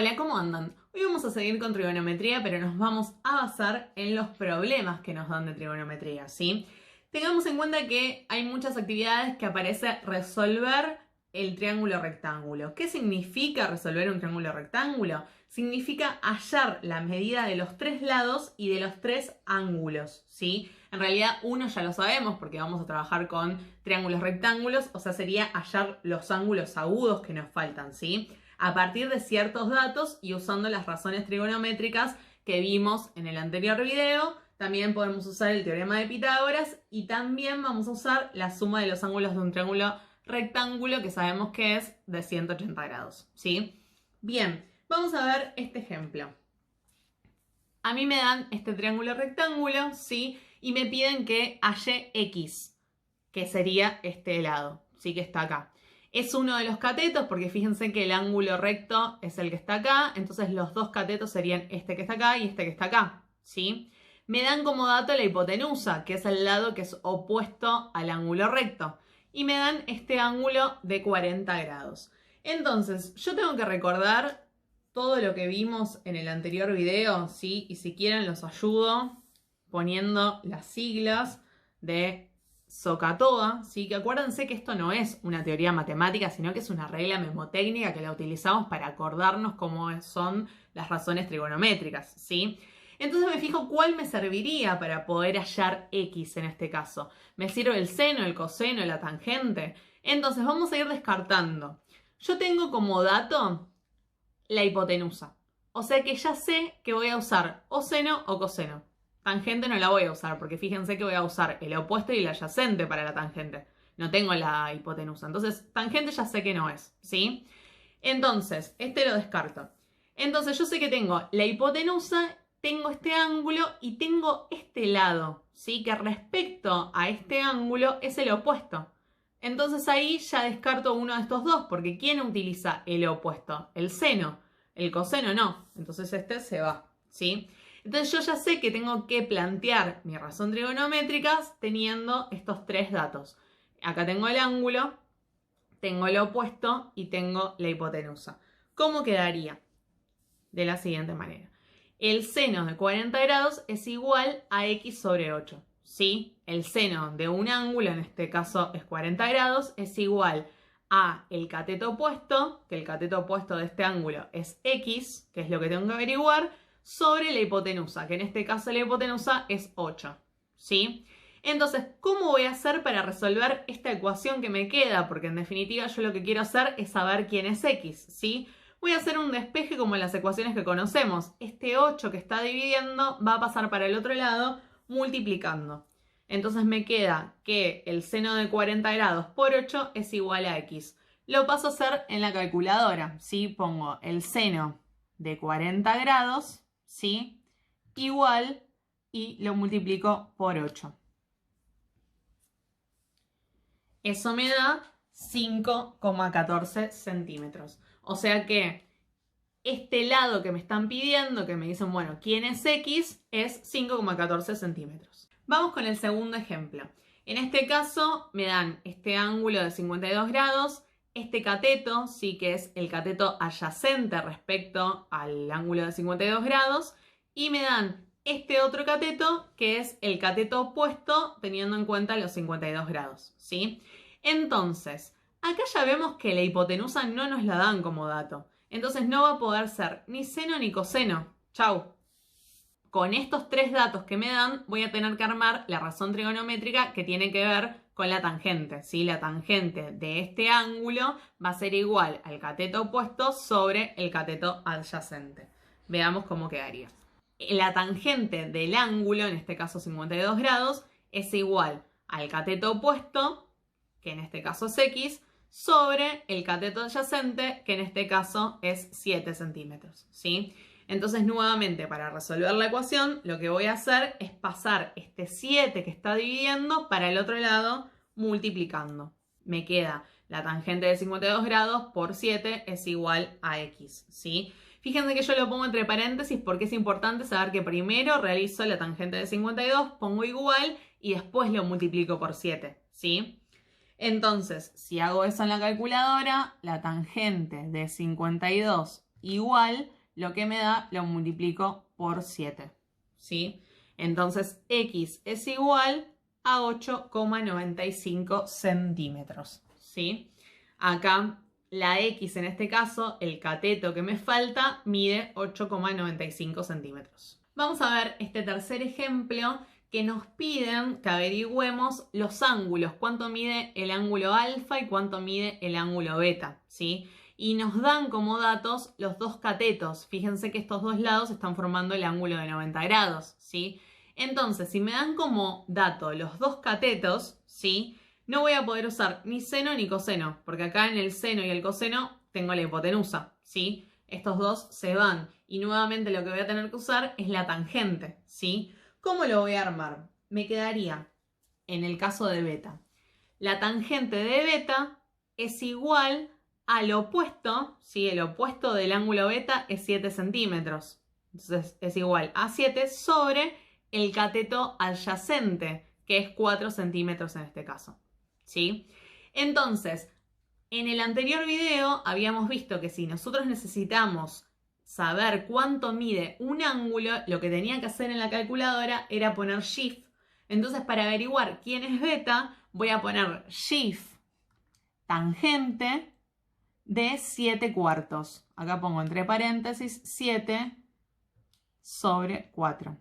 Hola, ¿cómo andan? Hoy vamos a seguir con trigonometría, pero nos vamos a basar en los problemas que nos dan de trigonometría, ¿sí? Tengamos en cuenta que hay muchas actividades que aparece resolver el triángulo rectángulo. ¿Qué significa resolver un triángulo rectángulo? Significa hallar la medida de los tres lados y de los tres ángulos, ¿sí? En realidad uno ya lo sabemos porque vamos a trabajar con triángulos rectángulos, o sea, sería hallar los ángulos agudos que nos faltan, ¿sí? A partir de ciertos datos y usando las razones trigonométricas que vimos en el anterior video. También podemos usar el teorema de Pitágoras y también vamos a usar la suma de los ángulos de un triángulo rectángulo que sabemos que es de 180 grados, ¿sí? Bien, vamos a ver este ejemplo. A mí me dan este triángulo rectángulo, ¿sí? Y me piden que halle X, que sería este lado, ¿sí? Que está acá. Es uno de los catetos porque fíjense que el ángulo recto es el que está acá, entonces los dos catetos serían este que está acá y este que está acá, ¿sí? Me dan como dato la hipotenusa, que es el lado que es opuesto al ángulo recto, y me dan este ángulo de 40 grados. Entonces, yo tengo que recordar todo lo que vimos en el anterior video, ¿sí? Y si quieren los ayudo poniendo las siglas de SOHCAHTOA, ¿sí? Que acuérdense que esto no es una teoría matemática, sino que es una regla memotécnica que la utilizamos para acordarnos cómo son las razones trigonométricas, ¿sí? Entonces me fijo cuál me serviría para poder hallar X en este caso. ¿Me sirve el seno, el coseno, la tangente? Entonces vamos a ir descartando. Yo tengo como dato la hipotenusa. O sea que ya sé que voy a usar o seno o coseno. Tangente no la voy a usar porque fíjense que voy a usar el opuesto y el adyacente para la tangente. No tengo la hipotenusa. Entonces, tangente ya sé que no es, ¿sí? Entonces, este lo descarto. Entonces, yo sé que tengo la hipotenusa, tengo este ángulo y tengo este lado, ¿sí? Que respecto a este ángulo es el opuesto. Entonces ahí ya descarto uno de estos dos, porque ¿quién utiliza el opuesto? El seno. El coseno no. Entonces este se va, ¿sí? Entonces yo ya sé que tengo que plantear mi razón trigonométrica teniendo estos tres datos. Acá tengo el ángulo, tengo el opuesto y tengo la hipotenusa. ¿Cómo quedaría? De la siguiente manera. El seno de 40 grados es igual a x sobre 8. ¿Sí? El seno de un ángulo, en este caso es 40 grados, es igual a el cateto opuesto, que el cateto opuesto de este ángulo es x, que es lo que tengo que averiguar, sobre la hipotenusa, que en este caso la hipotenusa es 8. ¿Sí? Entonces, ¿cómo voy a hacer para resolver esta ecuación que me queda? Porque en definitiva yo lo que quiero hacer es saber quién es x, ¿sí? Voy a hacer un despeje como en las ecuaciones que conocemos. Este 8 que está dividiendo va a pasar para el otro lado multiplicando. Entonces me queda que el seno de 40 grados por 8 es igual a x. Lo paso a hacer en la calculadora, ¿sí? Pongo el seno de 40 grados, ¿sí? Igual y lo multiplico por 8. Eso me da 5,14 centímetros. O sea que este lado que me están pidiendo, que me dicen, bueno, ¿quién es X? Es 5,14 centímetros. Vamos con el segundo ejemplo. En este caso me dan este ángulo de 52 grados, este cateto, sí que es el cateto adyacente respecto al ángulo de 52 grados, y me dan este otro cateto que es el cateto opuesto teniendo en cuenta los 52 grados, ¿sí? Entonces, acá ya vemos que la hipotenusa no nos la dan como dato. Entonces no va a poder ser ni seno ni coseno. Chau. Con estos tres datos que me dan, voy a tener que armar la razón trigonométrica que tiene que ver con la tangente, ¿sí? La tangente de este ángulo va a ser igual al cateto opuesto sobre el cateto adyacente. Veamos cómo quedaría. La tangente del ángulo, en este caso 52 grados, es igual al cateto opuesto, que en este caso es x, sobre el cateto adyacente, que en este caso es 7 centímetros, ¿sí? Entonces, nuevamente, para resolver la ecuación, lo que voy a hacer es pasar este 7 que está dividiendo para el otro lado multiplicando. Me queda la tangente de 52 grados por 7 es igual a x, ¿sí? Fíjense que yo lo pongo entre paréntesis porque es importante saber que primero realizo la tangente de 52, pongo igual y después lo multiplico por 7, ¿sí? Entonces, si hago eso en la calculadora, la tangente de 52 igual, lo que me da lo multiplico por 7, ¿sí? Entonces x es igual a 8,95 centímetros, ¿sí? Acá la x en este caso, el cateto que me falta, mide 8,95 centímetros. Vamos a ver este tercer ejemplo que nos piden que averigüemos los ángulos, cuánto mide el ángulo alfa y cuánto mide el ángulo beta, ¿sí? Y nos dan como datos los dos catetos. Fíjense que estos dos lados están formando el ángulo de 90 grados, ¿sí? Entonces, si me dan como dato los dos catetos, ¿sí? No voy a poder usar ni seno ni coseno, porque acá en el seno y el coseno tengo la hipotenusa, ¿sí? Estos dos se van y nuevamente lo que voy a tener que usar es la tangente, ¿sí? ¿Cómo lo voy a armar? Me quedaría, en el caso de beta, la tangente de beta es igual al opuesto, ¿sí? El opuesto del ángulo beta es 7 centímetros. Entonces es igual a 7 sobre el cateto adyacente, que es 4 centímetros en este caso, ¿sí? Entonces, en el anterior video habíamos visto que si nosotros necesitamos saber cuánto mide un ángulo, lo que tenía que hacer en la calculadora era poner shift. Entonces, para averiguar quién es beta, voy a poner shift tangente de 7 cuartos. Acá pongo entre paréntesis 7 sobre 4.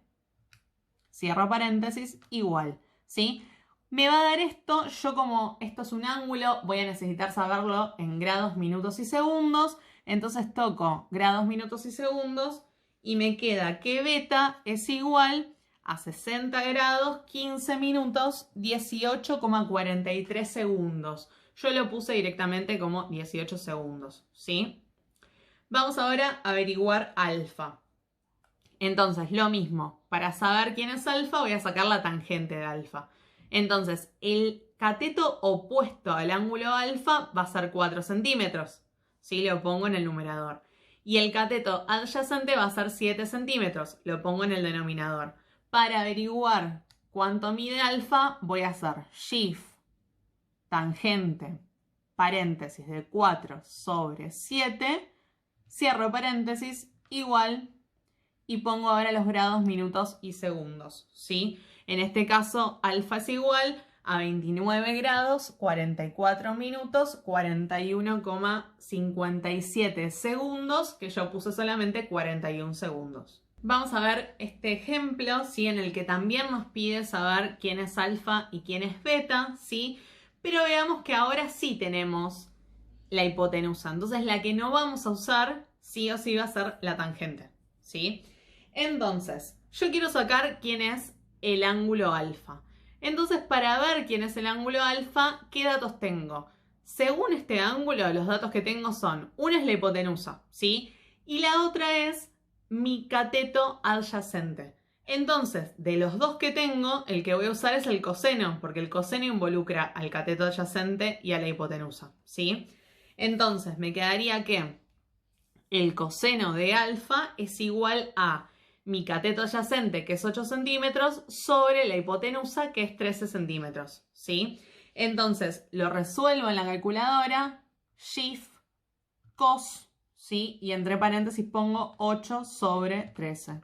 Cierro paréntesis, igual, ¿sí? Me va a dar esto, yo como esto es un ángulo, voy a necesitar saberlo en grados, minutos y segundos. Entonces toco grados, minutos y segundos y me queda que beta es igual a 60 grados, 15 minutos, 18,43 segundos. Yo lo puse directamente como 18 segundos, ¿sí? Vamos ahora a averiguar alfa. Entonces, lo mismo, para saber quién es alfa voy a sacar la tangente de alfa. Entonces, el cateto opuesto al ángulo alfa va a ser 4 centímetros. ¿Sí? Lo pongo en el numerador. Y el cateto adyacente va a ser 7 centímetros. Lo pongo en el denominador. Para averiguar cuánto mide alfa, voy a hacer shift tangente, paréntesis de 4 sobre 7, cierro paréntesis, igual, y pongo ahora los grados, minutos y segundos, ¿sí? En este caso, alfa es igual a 29 grados, 44 minutos, 41,57 segundos, que yo puse solamente 41 segundos. Vamos a ver este ejemplo, ¿sí? En el que también nos pide saber quién es alfa y quién es beta, ¿sí? Pero veamos que ahora sí tenemos la hipotenusa. Entonces la que no vamos a usar, sí o sí va a ser la tangente, ¿sí? Entonces, yo quiero sacar quién es el ángulo alfa. Entonces, para ver quién es el ángulo alfa, ¿qué datos tengo? Según este ángulo, los datos que tengo son, una es la hipotenusa, ¿sí? Y la otra es mi cateto adyacente. Entonces, de los dos que tengo, el que voy a usar es el coseno, porque el coseno involucra al cateto adyacente y a la hipotenusa, ¿sí? Entonces, me quedaría que el coseno de alfa es igual a mi cateto adyacente, que es 8 centímetros, sobre la hipotenusa, que es 13 centímetros, ¿sí? Entonces, lo resuelvo en la calculadora, shift, cos, ¿sí? Y entre paréntesis pongo 8 sobre 13.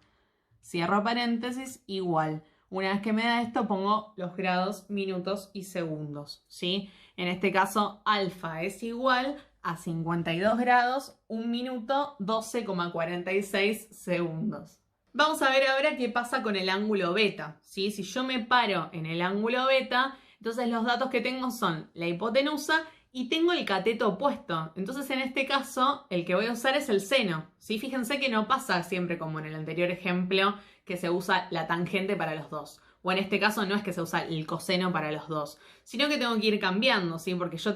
Cierro paréntesis, igual. Una vez que me da esto, pongo los grados, minutos y segundos, ¿sí? En este caso, alfa es igual a 52 grados, 1 minuto, 12,46 segundos. Vamos a ver ahora qué pasa con el ángulo beta, ¿sí? Si yo me paro en el ángulo beta, entonces los datos que tengo son la hipotenusa y tengo el cateto opuesto. Entonces en este caso el que voy a usar es el seno, ¿sí? Fíjense que no pasa siempre como en el anterior ejemplo que se usa la tangente para los dos. O en este caso no es que se usa el coseno para los dos, sino que tengo que ir cambiando, ¿sí? Porque yo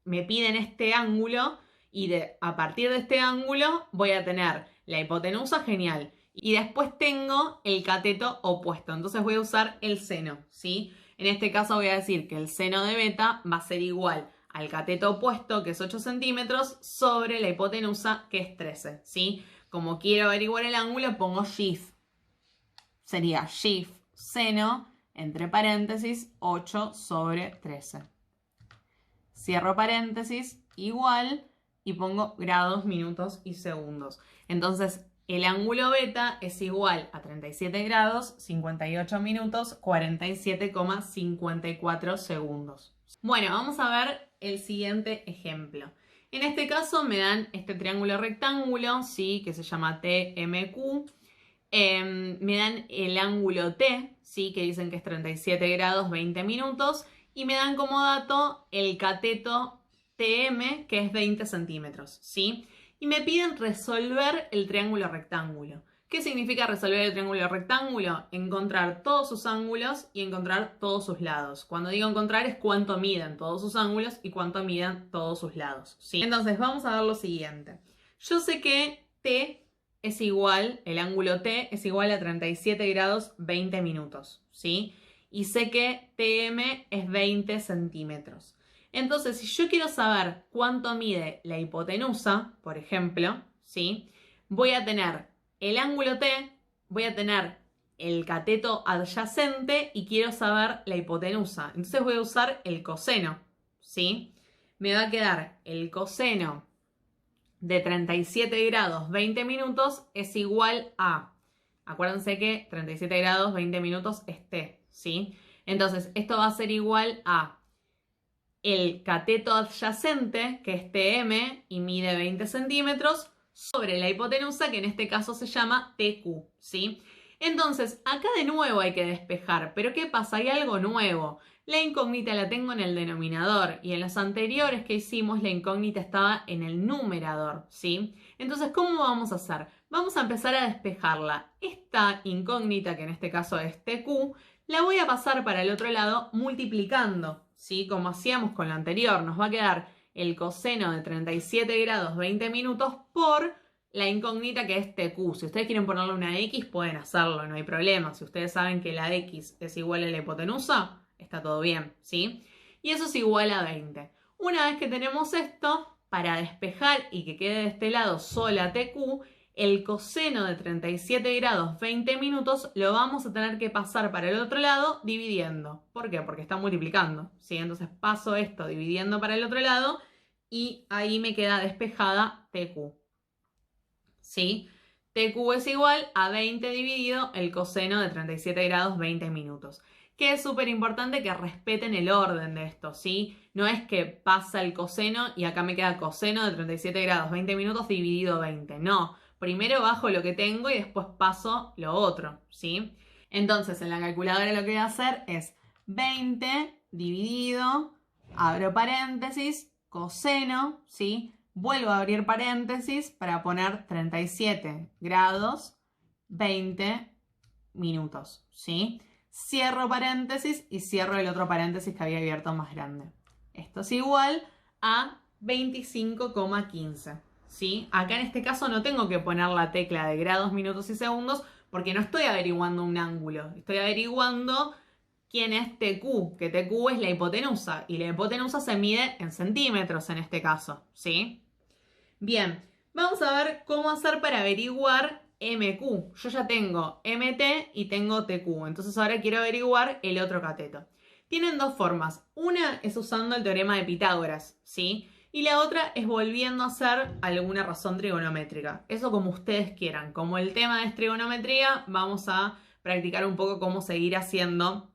me piden este ángulo y a partir de este ángulo voy a tener la hipotenusa, genial. Y después tengo el cateto opuesto, entonces voy a usar el seno, ¿sí? En este caso voy a decir que el seno de beta va a ser igual al cateto opuesto, que es 8 centímetros, sobre la hipotenusa, que es 13, ¿sí? Como quiero averiguar el ángulo, pongo shift. Sería shift seno, entre paréntesis, 8 sobre 13. Cierro paréntesis, igual, y pongo grados, minutos y segundos. Entonces, el ángulo beta es igual a 37 grados, 58 minutos, 47,54 segundos. Bueno, vamos a ver el siguiente ejemplo. En este caso me dan este triángulo rectángulo, ¿sí? Que se llama TMQ. Me dan el ángulo T, ¿sí? Que dicen que es 37 grados, 20 minutos. Y me dan como dato el cateto TM, que es 20 centímetros, ¿sí? Y me piden resolver el triángulo rectángulo. ¿Qué significa resolver el triángulo rectángulo? Encontrar todos sus ángulos y encontrar todos sus lados. Cuando digo encontrar es cuánto miden todos sus ángulos y cuánto miden todos sus lados, ¿sí? Entonces vamos a ver lo siguiente. Yo sé que T es igual, el ángulo T es igual a 37 grados 20 minutos, ¿sí? Y sé que TM es 20 centímetros. Entonces, si yo quiero saber cuánto mide la hipotenusa, por ejemplo, ¿sí? Voy a tener el ángulo T, voy a tener el cateto adyacente y quiero saber la hipotenusa. Entonces voy a usar el coseno, ¿sí? Me va a quedar el coseno de 37 grados 20 minutos es igual a, acuérdense que 37 grados 20 minutos es T, ¿sí? Entonces, esto va a ser igual a el cateto adyacente, que es TM y mide 20 centímetros, sobre la hipotenusa, que en este caso se llama TQ, ¿sí? Entonces, acá de nuevo hay que despejar, pero ¿qué pasa? Hay algo nuevo. La incógnita la tengo en el denominador y en los anteriores que hicimos la incógnita estaba en el numerador, ¿sí? Entonces, ¿cómo vamos a hacer? Vamos a empezar a despejarla. Esta incógnita, que en este caso es TQ, la voy a pasar para el otro lado multiplicando, ¿sí? Como hacíamos con la anterior, nos va a quedar el coseno de 37 grados 20 minutos por la incógnita que es TQ. Si ustedes quieren ponerle una X, pueden hacerlo, no hay problema. Si ustedes saben que la X es igual a la hipotenusa, está todo bien, ¿sí? Y eso es igual a 20. Una vez que tenemos esto, para despejar y que quede de este lado sola TQ, el coseno de 37 grados 20 minutos lo vamos a tener que pasar para el otro lado dividiendo. ¿Por qué? Porque está multiplicando, ¿sí? Entonces paso esto dividiendo para el otro lado y ahí me queda despejada TQ, ¿sí? TQ es igual a 20 dividido el coseno de 37 grados 20 minutos. Que es súper importante que respeten el orden de esto, ¿sí? No es que pasa el coseno y acá me queda coseno de 37 grados 20 minutos dividido 20, no. Primero bajo lo que tengo y después paso lo otro, ¿sí? Entonces, en la calculadora lo que voy a hacer es 20 dividido, abro paréntesis, coseno, ¿sí? Vuelvo a abrir paréntesis para poner 37 grados 20 minutos, ¿sí? Cierro paréntesis y cierro el otro paréntesis que había abierto más grande. Esto es igual a 25,15. ¿Sí? Acá en este caso no tengo que poner la tecla de grados, minutos y segundos porque no estoy averiguando un ángulo. Estoy averiguando quién es TQ, que TQ es la hipotenusa y la hipotenusa se mide en centímetros en este caso. ¿Sí? Bien, vamos a ver cómo hacer para averiguar MQ. Yo ya tengo MT y tengo TQ, entonces ahora quiero averiguar el otro cateto. Tienen dos formas. Una es usando el teorema de Pitágoras, ¿sí? Y la otra es volviendo a hacer alguna razón trigonométrica. Eso como ustedes quieran. Como el tema es trigonometría, vamos a practicar un poco cómo seguir haciendo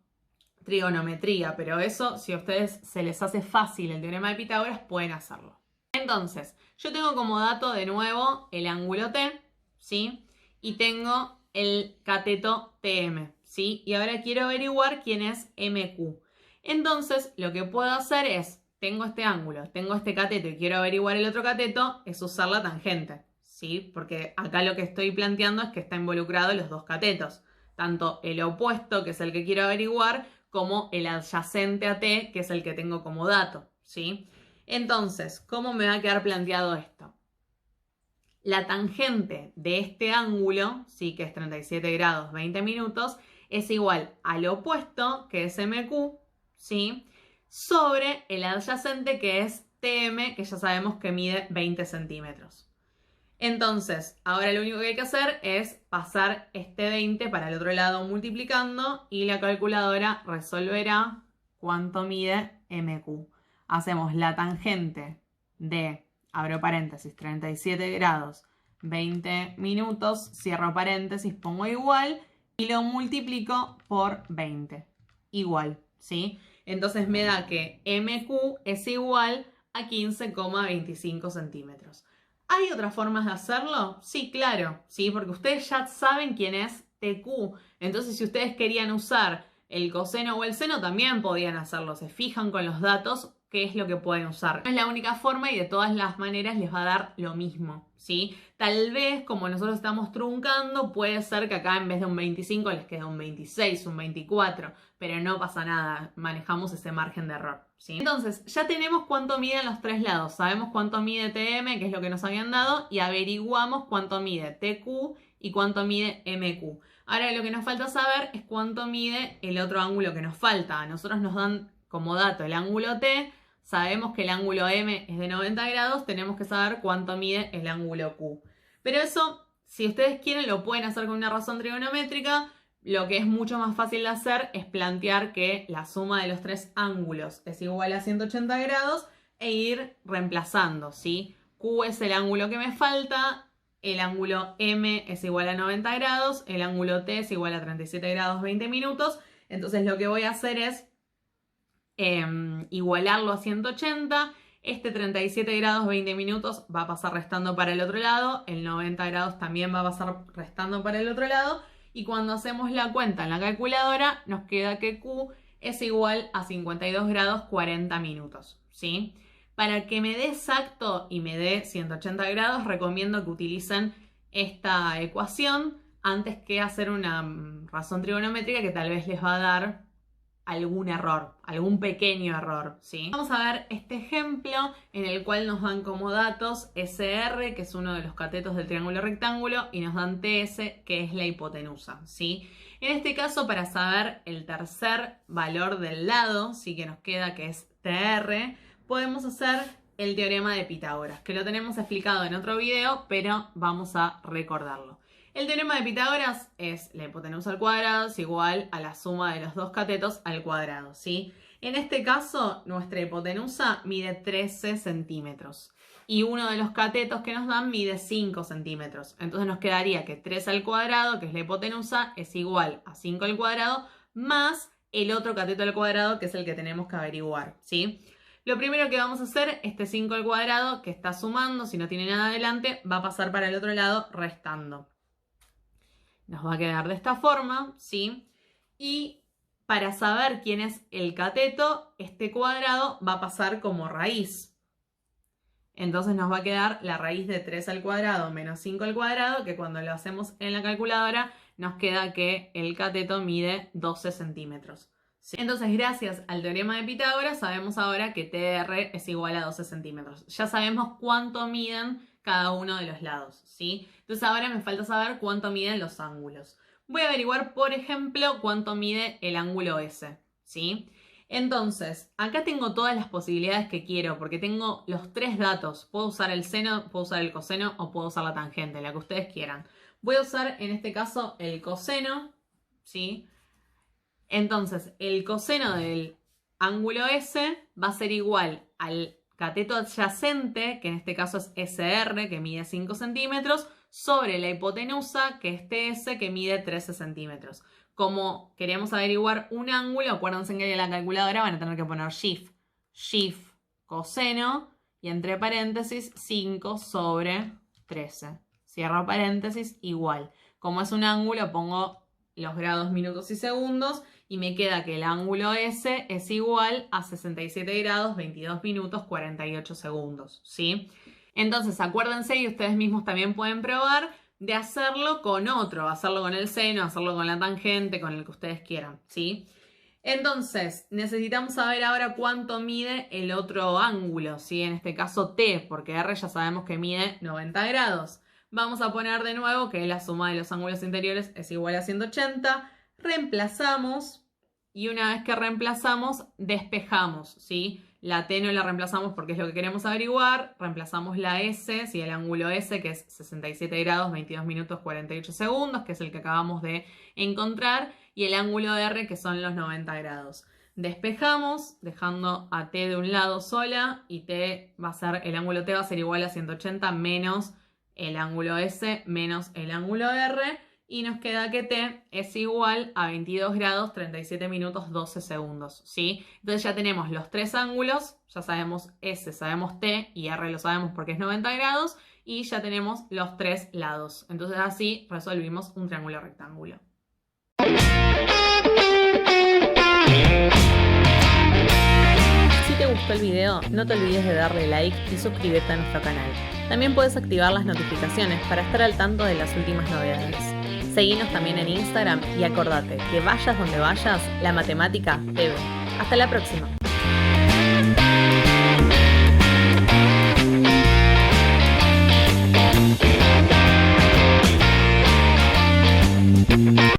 trigonometría. Pero eso, si a ustedes se les hace fácil el teorema de Pitágoras, pueden hacerlo. Entonces, yo tengo como dato de nuevo el ángulo T, ¿sí? Y tengo el cateto TM, ¿sí? Y ahora quiero averiguar quién es MQ. Entonces, lo que puedo hacer es, tengo este ángulo, tengo este cateto y quiero averiguar el otro cateto, es usar la tangente, ¿sí? Porque acá lo que estoy planteando es que está involucrado los dos catetos, tanto el opuesto, que es el que quiero averiguar, como el adyacente a T, que es el que tengo como dato, ¿sí? Entonces, ¿cómo me va a quedar planteado esto? La tangente de este ángulo, ¿sí? Que es 37 grados 20 minutos, es igual al opuesto, que es MQ, ¿sí? Sobre el adyacente, que es TM, que ya sabemos que mide 20 centímetros. Entonces, ahora lo único que hay que hacer es pasar este 20 para el otro lado multiplicando y la calculadora resolverá cuánto mide MQ. Hacemos la tangente de abro paréntesis, 37 grados, 20 minutos, cierro paréntesis, pongo igual y lo multiplico por 20. Igual, ¿sí? Entonces me da que MQ es igual a 15,25 centímetros. ¿Hay otras formas de hacerlo? Sí, claro, ¿sí? Porque ustedes ya saben quién es TQ. Entonces, si ustedes querían usar el coseno o el seno, también podían hacerlo. Se fijan con los datos qué es lo que pueden usar. No es la única forma y de todas las maneras les va a dar lo mismo, ¿sí? Tal vez, como nosotros estamos truncando, puede ser que acá en vez de un 25 les quede un 26, un 24, pero no pasa nada, manejamos ese margen de error, ¿sí? Entonces, ya tenemos cuánto miden los tres lados, sabemos cuánto mide TM, que es lo que nos habían dado, y averiguamos cuánto mide TQ y cuánto mide MQ. Ahora lo que nos falta saber es cuánto mide el otro ángulo que nos falta. A nosotros nos dan como dato el ángulo T, sabemos que el ángulo M es de 90 grados, tenemos que saber cuánto mide el ángulo Q. Pero eso, si ustedes quieren, lo pueden hacer con una razón trigonométrica. Lo que es mucho más fácil de hacer es plantear que la suma de los tres ángulos es igual a 180 grados e ir reemplazando, ¿sí? Q es el ángulo que me falta, el ángulo M es igual a 90 grados, el ángulo T es igual a 37 grados 20 minutos. Entonces lo que voy a hacer es igualarlo a 180. Este 37 grados 20 minutos va a pasar restando para el otro lado, el 90 grados también va a pasar restando para el otro lado, y cuando hacemos la cuenta en la calculadora nos queda que Q es igual a 52 grados 40 minutos, ¿sí? Para que me dé exacto y me dé 180 grados, recomiendo que utilicen esta ecuación antes que hacer una razón trigonométrica que tal vez les va a dar algún error, algún pequeño error, ¿sí? Vamos a ver este ejemplo en el cual nos dan como datos SR, que es uno de los catetos del triángulo rectángulo, y nos dan TS, que es la hipotenusa, ¿sí? En este caso, para saber el tercer valor del lado, sí, que nos queda, que es TR, podemos hacer el teorema de Pitágoras, que lo tenemos explicado en otro video, pero vamos a recordarlo. El teorema de Pitágoras es la hipotenusa al cuadrado es igual a la suma de los dos catetos al cuadrado, ¿sí? En este caso, nuestra hipotenusa mide 13 centímetros y uno de los catetos que nos dan mide 5 centímetros. Entonces nos quedaría que 3 al cuadrado, que es la hipotenusa, es igual a 5 al cuadrado más el otro cateto al cuadrado, que es el que tenemos que averiguar, ¿sí? Lo primero que vamos a hacer, este 5 al cuadrado que está sumando, si no tiene nada adelante, va a pasar para el otro lado restando. Nos va a quedar de esta forma, ¿sí? Y para saber quién es el cateto, este cuadrado va a pasar como raíz. Entonces nos va a quedar la raíz de 3 al cuadrado menos 5 al cuadrado, que cuando lo hacemos en la calculadora nos queda que el cateto mide 12 centímetros. ¿Sí? Entonces, gracias al teorema de Pitágoras, sabemos ahora que TR es igual a 12 centímetros. Ya sabemos cuánto miden cada uno de los lados, ¿sí? Entonces ahora me falta saber cuánto miden los ángulos. Voy a averiguar, por ejemplo, cuánto mide el ángulo S, ¿sí? Entonces, acá tengo todas las posibilidades que quiero, porque tengo los tres datos. Puedo usar el seno, puedo usar el coseno o puedo usar la tangente, la que ustedes quieran. Voy a usar, en este caso, el coseno, ¿sí? Entonces, el coseno del ángulo S va a ser igual al cateto adyacente, que en este caso es SR, que mide 5 centímetros, sobre la hipotenusa, que es TS, que mide 13 centímetros. Como queremos averiguar un ángulo, acuérdense que en la calculadora van a tener que poner shift coseno, y entre paréntesis 5 sobre 13. Cierro paréntesis, igual. Como es un ángulo, pongo los grados, minutos y segundos, y me queda que el ángulo S es igual a 67 grados, 22 minutos, 48 segundos, ¿sí? Entonces, acuérdense, y ustedes mismos también pueden probar, de hacerlo con otro, hacerlo con el seno, hacerlo con la tangente, con el que ustedes quieran, ¿sí? Entonces, necesitamos saber ahora cuánto mide el otro ángulo, ¿sí? En este caso T, porque R ya sabemos que mide 90 grados. Vamos a poner de nuevo que la suma de los ángulos interiores es igual a 180. Reemplazamos y una vez que reemplazamos, despejamos, ¿sí? La T no la reemplazamos porque es lo que queremos averiguar. Reemplazamos la S, ¿sí? El ángulo S, que es 67 grados, 22 minutos, 48 segundos, que es el que acabamos de encontrar. Y el ángulo R, que son los 90 grados. despejamos, dejando a T de un lado sola, y el ángulo T va a ser igual a 180 menos el ángulo S menos el ángulo R, y nos queda que T es igual a 22 grados 37 minutos 12 segundos, ¿sí? Entonces ya tenemos los tres ángulos, ya sabemos S, sabemos T, y R lo sabemos porque es 90 grados, y ya tenemos los tres lados. Entonces así resolvimos un triángulo rectángulo. Si te gustó el video, no te olvides de darle like y suscribirte a nuestro canal. También puedes activar las notificaciones para estar al tanto de las últimas novedades. Seguinos también en Instagram y acordate que vayas donde vayas, la matemática te ve. Hasta la próxima.